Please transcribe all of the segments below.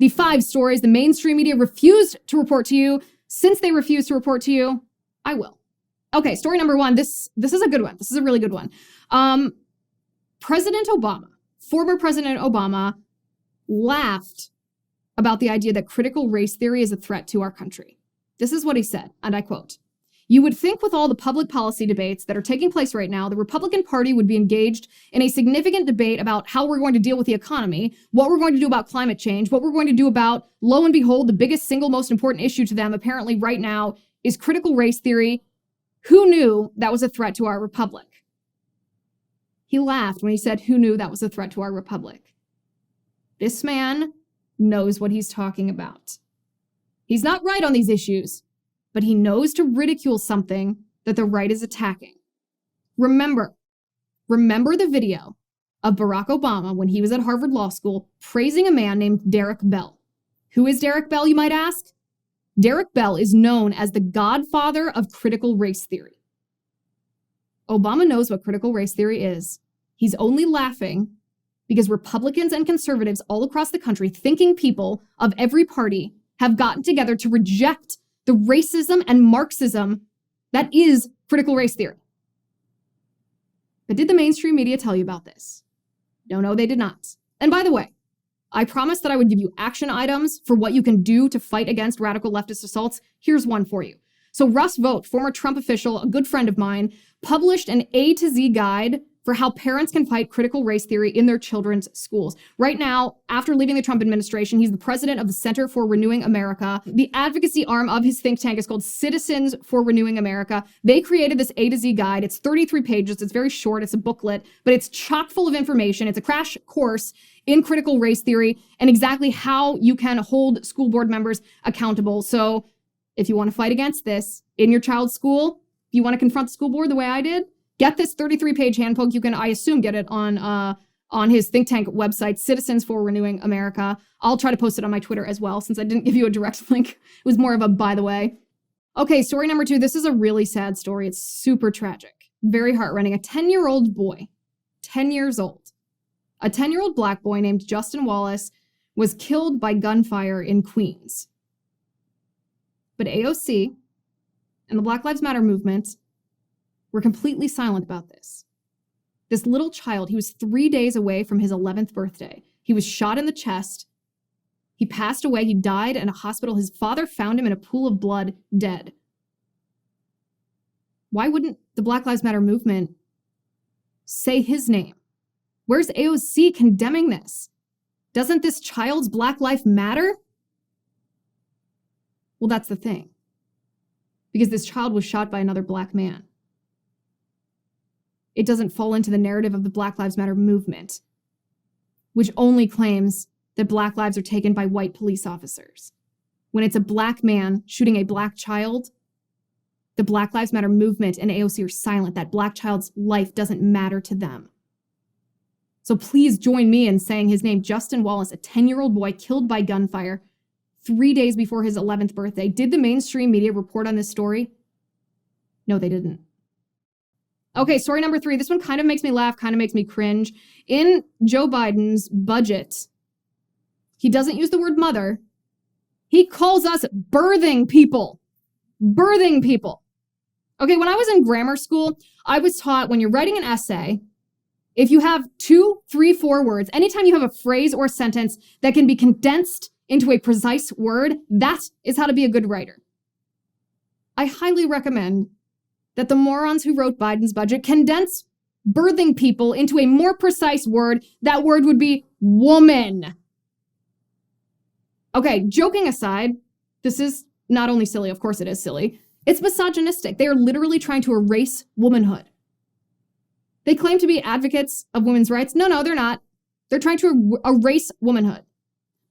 the 5 stories the mainstream media refused to report to you. Since they refused to report to you, I will. Okay, story number 1. This is a good one. This is a really good one. President Obama, former President Obama, laughed about the idea that critical race theory is a threat to our country. This is what he said, and I quote, "You would think with all the public policy debates that are taking place right now, the Republican Party would be engaged in a significant debate about how we're going to deal with the economy, what we're going to do about climate change, what we're going to do about, lo and behold, the biggest single most important issue to them apparently right now is critical race theory. Who knew that was a threat to our republic?" He laughed when he said, "Who knew that was a threat to our republic?" This man knows what he's talking about. He's not right on these issues, but he knows to ridicule something that the right is attacking. Remember the video of Barack Obama when he was at Harvard Law School praising a man named Derek Bell. Who is Derek Bell, you might ask? Derek Bell is known as the godfather of critical race theory. Obama knows what critical race theory is. He's only laughing because Republicans and conservatives all across the country, thinking people of every party, have gotten together to reject the racism and Marxism that is critical race theory. But did the mainstream media tell you about this? No, they did not. And by the way, I promised that I would give you action items for what you can do to fight against radical leftist assaults. Here's one for you. So Russ Vought, former Trump official, a good friend of mine, published an A to Z guide for how parents can fight critical race theory in their children's schools. Right now, after leaving the Trump administration, he's the president of the Center for Renewing America. The advocacy arm of his think tank is called Citizens for Renewing America. They created this A to Z guide. It's 33 pages. It's very short. It's a booklet, but it's chock full of information. It's a crash course in critical race theory and exactly how you can hold school board members accountable. So if you want to fight against this in your child's school, if you want to confront the school board the way I did, get this 33-page handbook. You can, I assume, get it on his think tank website, Citizens for Renewing America. I'll try to post it on my Twitter as well, since I didn't give you a direct link. It was more of a by the way. Okay, story number 2. This is a really sad story. It's super tragic, very heartrending. A 10-year-old boy, 10 years old, a 10-year-old black boy named Justin Wallace was killed by gunfire in Queens. But AOC and the Black Lives Matter movement were completely silent about this. This little child, he was 3 days away from his 11th birthday. He was shot in the chest. He passed away. He died in a hospital. His father found him in a pool of blood, dead. Why wouldn't the Black Lives Matter movement say his name? Where's AOC condemning this? Doesn't this child's Black life matter? Well, that's the thing. Because this child was shot by another black man. It doesn't fall into the narrative of the Black Lives Matter movement, which only claims that black lives are taken by white police officers. When it's a black man shooting a black child, the Black Lives Matter movement and AOC are silent. That black child's life doesn't matter to them. So please join me in saying his name, Justin Wallace, a 10-year-old boy killed by gunfire 3 days before his 11th birthday. Did the mainstream media report on this story? No, they didn't. Okay, story number 3. This one kind of makes me laugh, kind of makes me cringe. In Joe Biden's budget, he doesn't use the word mother. He calls us birthing people. Birthing people. Okay, when I was in grammar school, I was taught when you're writing an essay, if you have 2, 3, 4 words, anytime you have a phrase or a sentence that can be condensed into a precise word, that is how to be a good writer. I highly recommend that the morons who wrote Biden's budget condense birthing people into a more precise word. That word would be woman. Okay, joking aside, this is not only silly, of course it is silly, it's misogynistic. They are literally trying to erase womanhood. They claim to be advocates of women's rights. No, they're not. They're trying to erase womanhood.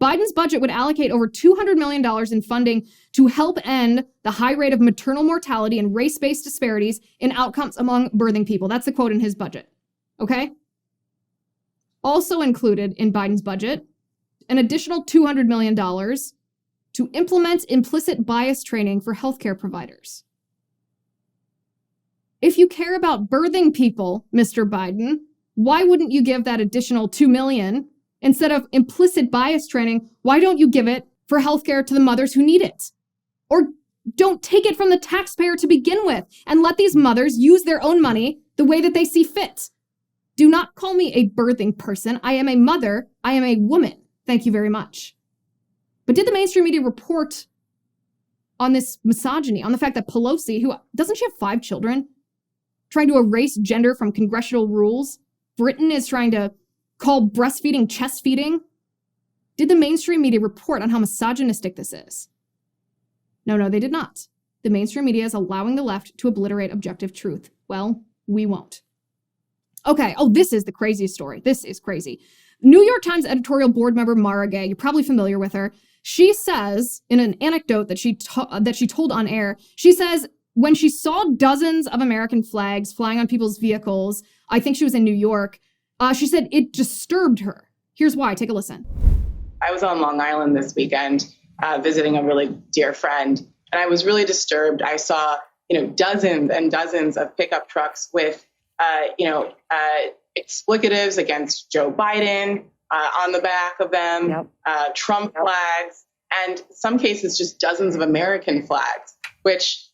Biden's budget would allocate over $200 million in funding to help end the high rate of maternal mortality and race-based disparities in outcomes among birthing people. That's the quote in his budget, okay? Also included in Biden's budget, an additional $200 million to implement implicit bias training for healthcare providers. If you care about birthing people, Mr. Biden, why wouldn't you give that additional $2 million Instead of implicit bias training, why don't you give it for healthcare to the mothers who need it? Or don't take it from the taxpayer to begin with and let these mothers use their own money the way that they see fit. Do not call me a birthing person. I am a mother. I am a woman. Thank you very much. But did the mainstream media report on this misogyny, on the fact that Pelosi, who doesn't she have 5 children, trying to erase gender from congressional rules? Britain is trying to call breastfeeding chest feeding. Did the mainstream media report on how misogynistic this is? No, they did not. The mainstream media is allowing the left to obliterate objective truth. Well, we won't. Okay, this is the craziest story. This is crazy. New York Times editorial board member Mara Gay, you're probably familiar with her. She says in an anecdote that she told on air, she says when she saw dozens of American flags flying on people's vehicles, I think she was in New York, she said it disturbed her. Here's why. Take a listen. I was on Long Island this weekend visiting a really dear friend, and I was really disturbed. I saw, dozens and dozens of pickup trucks with, explicatives against Joe Biden on the back of them, yep. Trump flags, and some cases just dozens of American flags, which,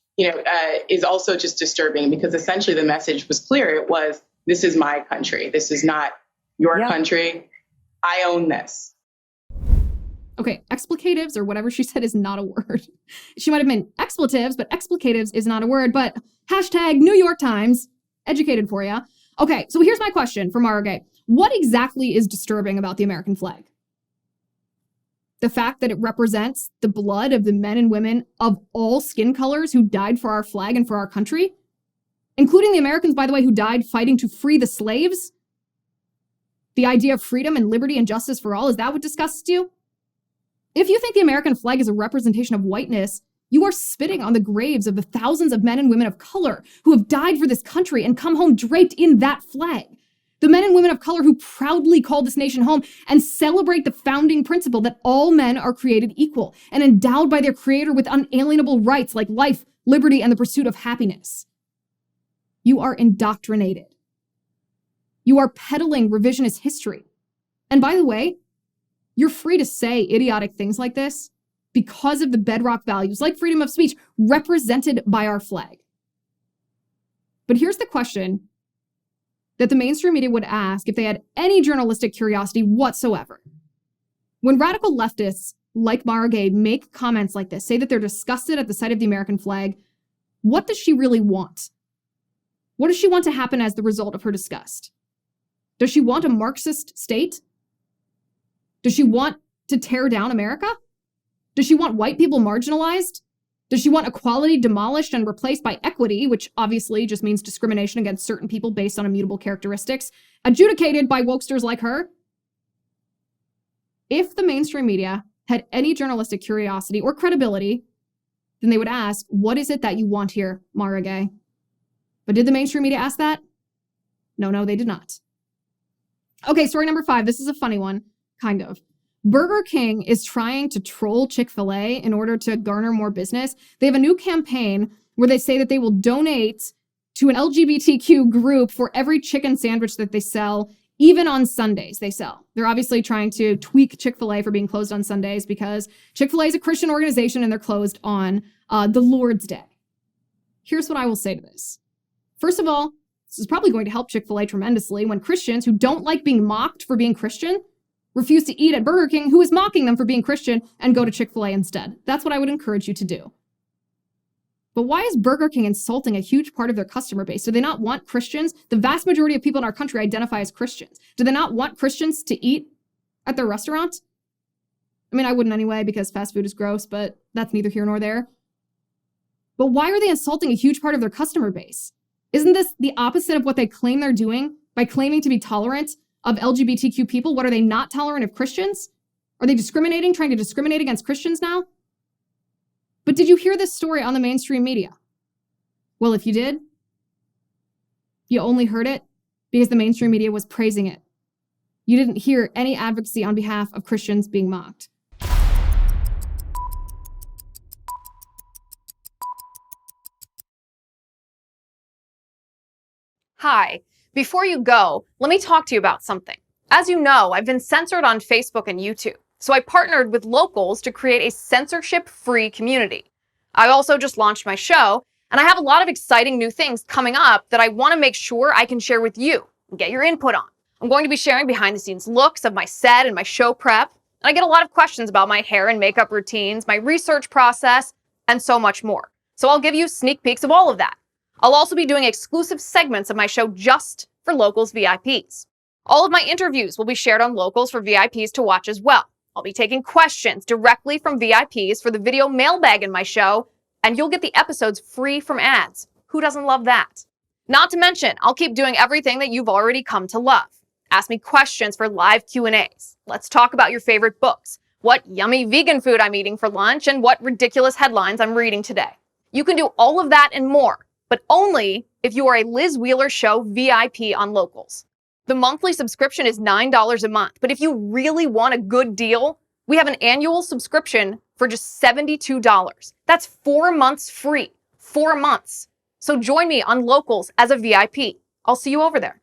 is also just disturbing because essentially the message was clear. It was, this is my country. This is not your country. I own this. Okay, explicatives or whatever she said is not a word. She might have meant expletives, but explicatives is not a word. But hashtag New York Times, educated for you. Okay, so here's my question for Mara Gay. What exactly is disturbing about the American flag? The fact that it represents the blood of the men and women of all skin colors who died for our flag and for our country? Including the Americans, by the way, who died fighting to free the slaves? The idea of freedom and liberty and justice for all, is that what disgusts you? If you think the American flag is a representation of whiteness, you are spitting on the graves of the thousands of men and women of color who have died for this country and come home draped in that flag. The men and women of color who proudly call this nation home and celebrate the founding principle that all men are created equal and endowed by their creator with unalienable rights like life, liberty, and the pursuit of happiness. You are indoctrinated. You are peddling revisionist history. And by the way, you're free to say idiotic things like this because of the bedrock values like freedom of speech represented by our flag. But here's the question that the mainstream media would ask if they had any journalistic curiosity whatsoever. When radical leftists like Mara Gay make comments like this, say that they're disgusted at the sight of the American flag, what does she really want? What does she want to happen as the result of her disgust? Does she want a Marxist state? Does she want to tear down America? Does she want white people marginalized? Does she want equality demolished and replaced by equity, which obviously just means discrimination against certain people based on immutable characteristics, adjudicated by wokesters like her? If the mainstream media had any journalistic curiosity or credibility, then they would ask, what is it that you want here, Mara Gay? But did the mainstream media ask that? No, they did not. Okay, story number 5. This is a funny one, kind of. Burger King is trying to troll Chick-fil-A in order to garner more business. They have a new campaign where they say that they will donate to an LGBTQ group for every chicken sandwich that they sell, even on Sundays they sell. They're obviously trying to tweak Chick-fil-A for being closed on Sundays because Chick-fil-A is a Christian organization and they're closed on the Lord's Day. Here's what I will say to this. First of all, this is probably going to help Chick-fil-A tremendously when Christians who don't like being mocked for being Christian refuse to eat at Burger King, who is mocking them for being Christian, and go to Chick-fil-A instead. That's what I would encourage you to do. But why is Burger King insulting a huge part of their customer base? Do they not want Christians? The vast majority of people in our country identify as Christians. Do they not want Christians to eat at their restaurant? I mean, I wouldn't anyway because fast food is gross, but that's neither here nor there. But why are they insulting a huge part of their customer base? Isn't this the opposite of what they claim they're doing by claiming to be tolerant of LGBTQ people? What, are they not tolerant of Christians? Are they trying to discriminate against Christians now? But did you hear this story on the mainstream media? Well, if you did, you only heard it because the mainstream media was praising it. You didn't hear any advocacy on behalf of Christians being mocked. Hi. Before you go, let me talk to you about something. As you know, I've been censored on Facebook and YouTube, so I partnered with locals to create a censorship-free community. I also just launched my show, and I have a lot of exciting new things coming up that I want to make sure I can share with you and get your input on. I'm going to be sharing behind-the-scenes looks of my set and my show prep, and I get a lot of questions about my hair and makeup routines, my research process, and so much more. So I'll give you sneak peeks of all of that. I'll also be doing exclusive segments of my show just for Locals VIPs. All of my interviews will be shared on Locals for VIPs to watch as well. I'll be taking questions directly from VIPs for the video mailbag in my show, and you'll get the episodes free from ads. Who doesn't love that? Not to mention, I'll keep doing everything that you've already come to love. Ask me questions for live Q&As. Let's talk about your favorite books, what yummy vegan food I'm eating for lunch, and what ridiculous headlines I'm reading today. You can do all of that and more, but only if you are a Liz Wheeler Show VIP on Locals. The monthly subscription is $9 a month, but if you really want a good deal, we have an annual subscription for just $72. That's 4 months free. 4 months. So join me on Locals as a VIP. I'll see you over there.